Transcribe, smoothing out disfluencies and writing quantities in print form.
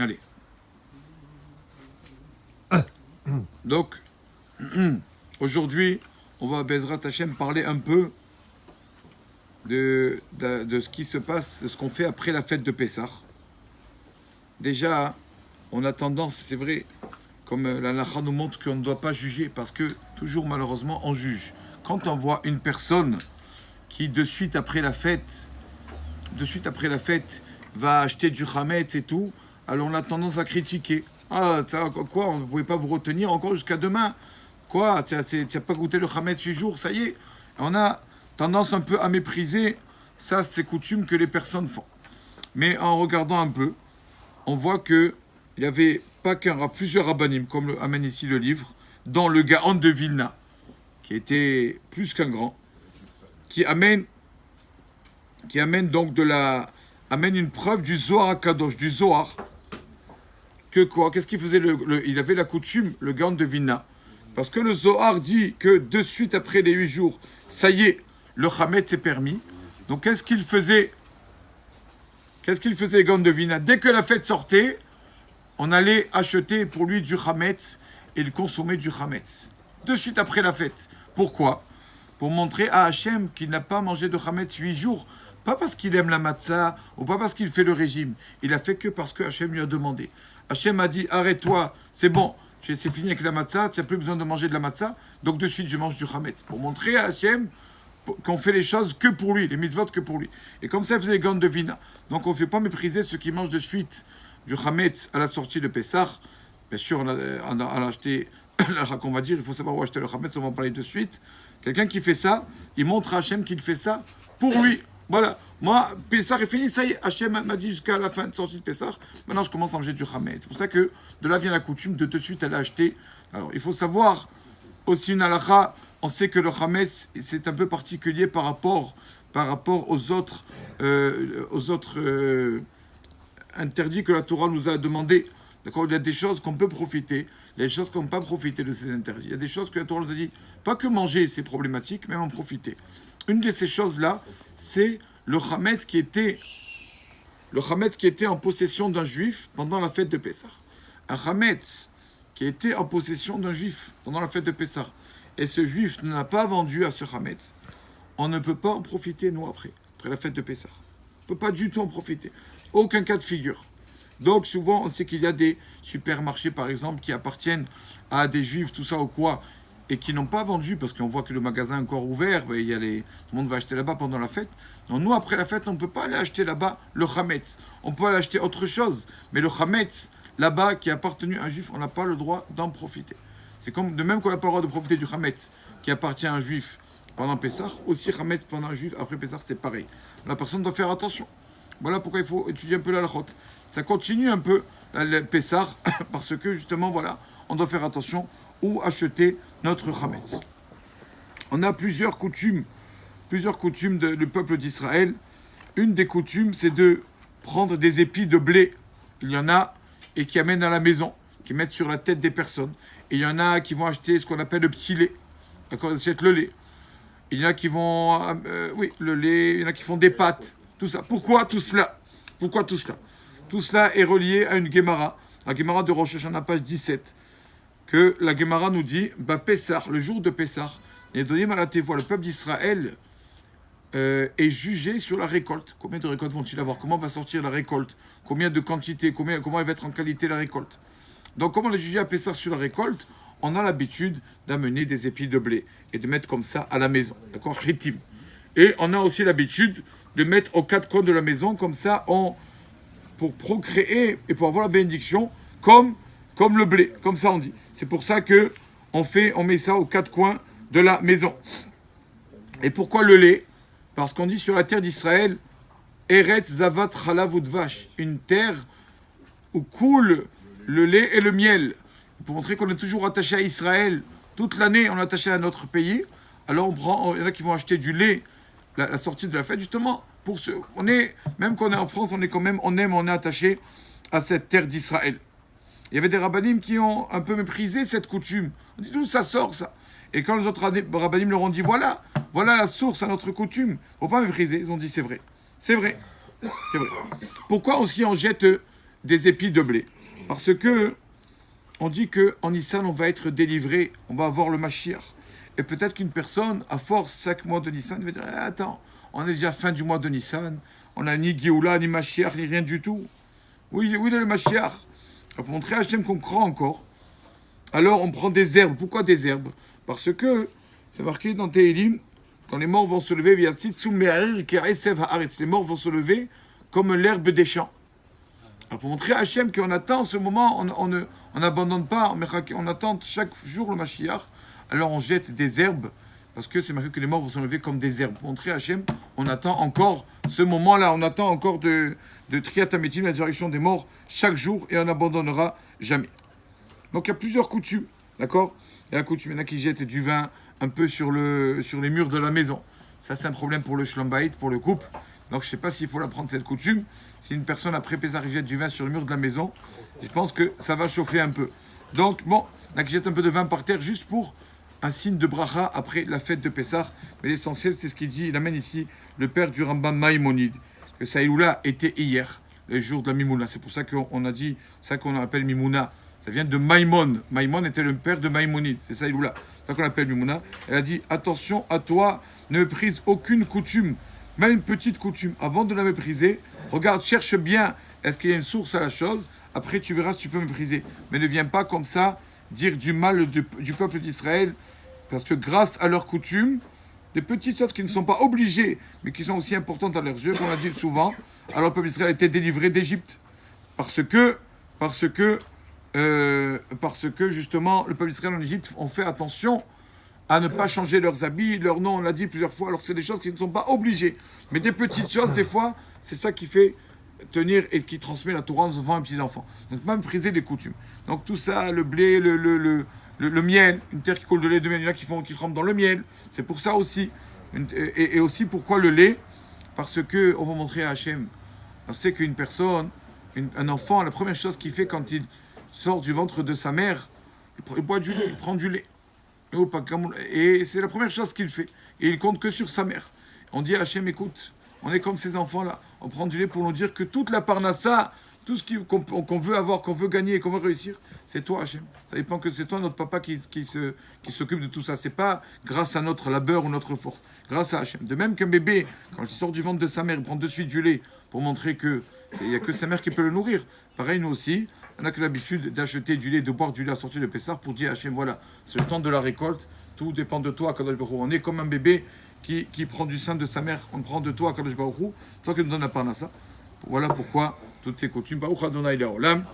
Allez. Donc, aujourd'hui, on va, Bezrat Hashem, parler un peu de ce qui se passe, de ce qu'on fait après la fête de Pessah. Déjà, on a tendance, c'est vrai, comme la Lacha nous montre qu'on ne doit pas juger, parce que toujours, malheureusement, on juge. Quand on voit une personne qui, de suite après la fête, va acheter du chametz et tout, alors on a tendance à critiquer. Ah, quoi, on ne pouvait pas vous retenir encore jusqu'à demain. Quoi, tu n'as pas goûté le chametz 8 jours, ça y est. On a tendance un peu à mépriser ça, ces coutumes que les personnes font. Mais en regardant un peu, on voit que il y avait pas qu'un, plusieurs rabbanim, comme le amène ici le livre, dont le Gaon de Vilna, qui était plus qu'un grand, qui amène donc amène une preuve du Zohar Kadosh, du Zohar. Que quoi? Qu'est-ce qu'il faisait il avait la coutume, le Gaon de Vilna. Parce que le Zohar dit que de suite après les 8 jours, ça y est, le chametz est permis. Donc qu'est-ce qu'il faisait? Le Gaon de Vilna? Dès que la fête sortait, on allait acheter pour lui du chametz et il consommait du chametz. De suite après la fête. Pourquoi? Pour montrer à Hachem qu'il n'a pas mangé de chametz 8 jours. Pas parce qu'il aime la matzah ou pas parce qu'il fait le régime. Il a fait que parce que Hachem lui a demandé. Hachem a dit, arrête-toi, c'est bon, c'est fini avec la matzah, tu n'as plus besoin de manger de la matzah, donc de suite je mange du chametz. Pour montrer à Hachem qu'on fait les choses que pour lui, les mitzvot que pour lui. Et comme ça, il faisait les Gaon de Vilna. Donc on ne fait pas mépriser ceux qui mangent de suite du chametz à la sortie de Pessah. Bien sûr, on a acheté, on va dire, il faut savoir où acheter le chametz, on va en parler de suite. Quelqu'un qui fait ça, il montre à Hachem qu'il fait ça pour lui. Voilà. Moi, Pessah est fini, ça y est, Hachem m'a dit jusqu'à la fin de sortie de Pessah, maintenant je commence à manger du chametz. C'est pour ça que de là vient la coutume de suite aller acheter. Alors, il faut savoir aussi une halakha, on sait que le chametz, c'est un peu particulier par rapport aux autres interdits que la Torah nous a demandé. D'accord? Il y a des choses qu'on peut profiter, il y a des choses qu'on ne peut pas profiter de ces interdits. Il y a des choses que la Torah nous a dit, pas que manger c'est problématique, mais en profiter. Une de ces choses-là, c'est le chametz qui était en possession d'un juif pendant la fête de Pessah. Un chametz qui était en possession d'un juif pendant la fête de Pessah. Et ce juif n'a pas vendu à ce chametz. On ne peut pas en profiter, nous, après la fête de Pessah. On ne peut pas du tout en profiter. Aucun cas de figure. Donc, souvent, on sait qu'il y a des supermarchés, par exemple, qui appartiennent à des juifs, tout ça ou quoi, et qui n'ont pas vendu, parce qu'on voit que le magasin est encore ouvert, tout le monde va acheter là-bas pendant la fête. Donc nous, après la fête, on ne peut pas aller acheter là-bas le chametz. On peut aller acheter autre chose, mais le chametz, là-bas, qui a appartenu à un juif, on n'a pas le droit d'en profiter. C'est comme, de même qu'on n'a pas le droit de profiter du chametz, qui appartient à un juif pendant Pessah, aussi chametz pendant un juif, après Pessah, c'est pareil. La personne doit faire attention. Voilà pourquoi il faut étudier un peu la halachot. Ça continue un peu le Pessah, parce que justement, voilà, on doit faire attention où acheter notre chametz. On a plusieurs coutumes du peuple d'Israël. Une des coutumes, c'est de prendre des épis de blé. Il y en a et qui amènent à la maison, qui mettent sur la tête des personnes. Et il y en a qui vont acheter ce qu'on appelle le petit lait. D'accord, ils achètent le lait. Il y en a qui vont, le lait. Il y en a qui font des pâtes. Tout ça. Pourquoi tout cela? Tout cela est relié à une Gemara. La Gemara de Rosh Hashanah, page 17. Que la Gemara nous dit, Pessah, le jour de Pessah, et donné mal à tes voix, le peuple d'Israël est jugé sur la récolte. Combien de récoltes vont-ils avoir? Comment va sortir la récolte? Combien de quantité? Comment elle va être en qualité la récolte? Donc, comme on est jugé à Pessah sur la récolte, on a l'habitude d'amener des épis de blé et de mettre comme ça à la maison. D'accord? Chitim. Et on a aussi l'habitude de mettre aux quatre coins de la maison, comme ça, pour procréer et pour avoir la bénédiction, comme le blé, comme ça on dit. C'est pour ça que on met ça aux quatre coins de la maison. Et pourquoi le lait? Parce qu'on dit sur la terre d'Israël, Eretz Zavat Chalav Udvash, une terre où coule le lait et le miel. Pour montrer qu'on est toujours attaché à Israël, toute l'année on est attaché à notre pays. Alors il y en a qui vont acheter du lait, la sortie de la fête, justement, même quand on est en France, on est attaché à cette terre d'Israël. Il y avait des rabbinim qui ont un peu méprisé cette coutume. On dit, d'où ça sort, ça? Et quand les autres rabbinim leur ont dit, voilà la source à notre coutume, il ne faut pas mépriser. Ils ont dit, c'est vrai. Pourquoi aussi on jette des épis de blé. Parce que on dit qu'en Nissan, on va être délivré, on va avoir le Mashiach. Et peut-être qu'une personne, à force, 5 mois de Nissan, va dire attends, on est déjà fin du mois de Nissan, on n'a ni Géoula, ni Mashiach, ni rien du tout. Oui, oui, le Mashiach. Pour montrer à Hachem qu'on croit encore, alors on prend des herbes. Pourquoi des herbes? Parce que c'est marqué dans Tehillim, quand les morts vont se lever, les morts vont se lever comme l'herbe des champs. Alors pour montrer à Hachem qu'on attend ce moment, on n'abandonne pas, on attend chaque jour le Mashiach, alors on jette des herbes, parce que c'est marqué que les morts vont se lever comme des herbes. Pour montrer à Hachem, on attend encore ce moment-là, on attend encore de Triat Hametim, la résurrection des morts, chaque jour, et on n'abandonnera jamais. Donc il y a plusieurs coutumes, d'accord? Il y a la coutume, il y en a qui jettent du vin un peu sur les murs de la maison. Ça, c'est un problème pour le Shlom Bayit, pour le couple. Donc je ne sais pas s'il faut la prendre, cette coutume. Si une personne, après Pessah, jette du vin sur le mur de la maison, je pense que ça va chauffer un peu. Donc, bon, il y en a qui jettent un peu de vin par terre, juste pour un signe de bracha après la fête de Pessah. Mais l'essentiel, c'est ce qu'il dit, il amène ici le père du Rambam Maïmonide, que sa Iloula était hier, le jour de la Mimouna. C'est pour ça qu'on a dit, ça qu'on appelle Mimouna. Ça vient de Maïmon. Maïmon était le père de Maïmonide. C'est ça Iloula. C'est ça qu'on appelle Mimouna. Elle a dit, attention à toi, ne méprise aucune coutume, même une petite coutume. Avant de la mépriser, regarde, cherche bien, est-ce qu'il y a une source à la chose? Après, tu verras si tu peux mépriser. Mais ne viens pas comme ça dire du mal du peuple d'Israël, parce que grâce à leurs coutumes, des petites choses qui ne sont pas obligées, mais qui sont aussi importantes à leurs yeux, comme on l'a dit souvent, alors le peuple d'Israël était délivré d'Égypte. Parce que justement, le peuple d'Israël en Égypte ont fait attention à ne pas changer leurs habits, leur nom, on l'a dit plusieurs fois, alors c'est des choses qui ne sont pas obligées. Mais des petites choses, des fois, c'est ça qui fait tenir et qui transmet la Torah aux enfants et petits-enfants. Donc, pas mépriser les coutumes. Donc, tout ça, le blé, le miel, une terre qui coule de lait de miel, il y en a qui trempent dans le miel. C'est pour ça aussi. Et aussi, pourquoi le lait? Parce que, on va montrer à Hachem, on sait qu'une personne, un enfant, la première chose qu'il fait quand il sort du ventre de sa mère, il boit du lait, il prend du lait. Et c'est la première chose qu'il fait. Et il compte que sur sa mère. On dit à Hachem, écoute, on est comme ces enfants-là. On prend du lait pour nous dire que toute la parnassa, tout ce qu'on veut avoir, qu'on veut gagner et qu'on veut réussir, c'est toi, Hachem. Ça dépend que c'est toi, notre papa, qui s'occupe de tout ça. C'est pas grâce à notre labeur ou notre force. Grâce à Hachem. De même qu'un bébé, quand il sort du ventre de sa mère, il prend de suite du lait pour montrer qu'il n'y a que sa mère qui peut le nourrir. Pareil, nous aussi, on n'a que l'habitude d'acheter du lait, de boire du lait à sortir de Pessah pour dire à Hachem, voilà, c'est le temps de la récolte. Tout dépend de toi, Kadosh Baruch Hu. On est comme un bébé qui prend du sein de sa mère. On prend de toi, Kadosh Baruch Hu, toi qui nous donnes la parnassa. Voilà pourquoi toutes ces coutumes. Baruch Adonai Le'olam.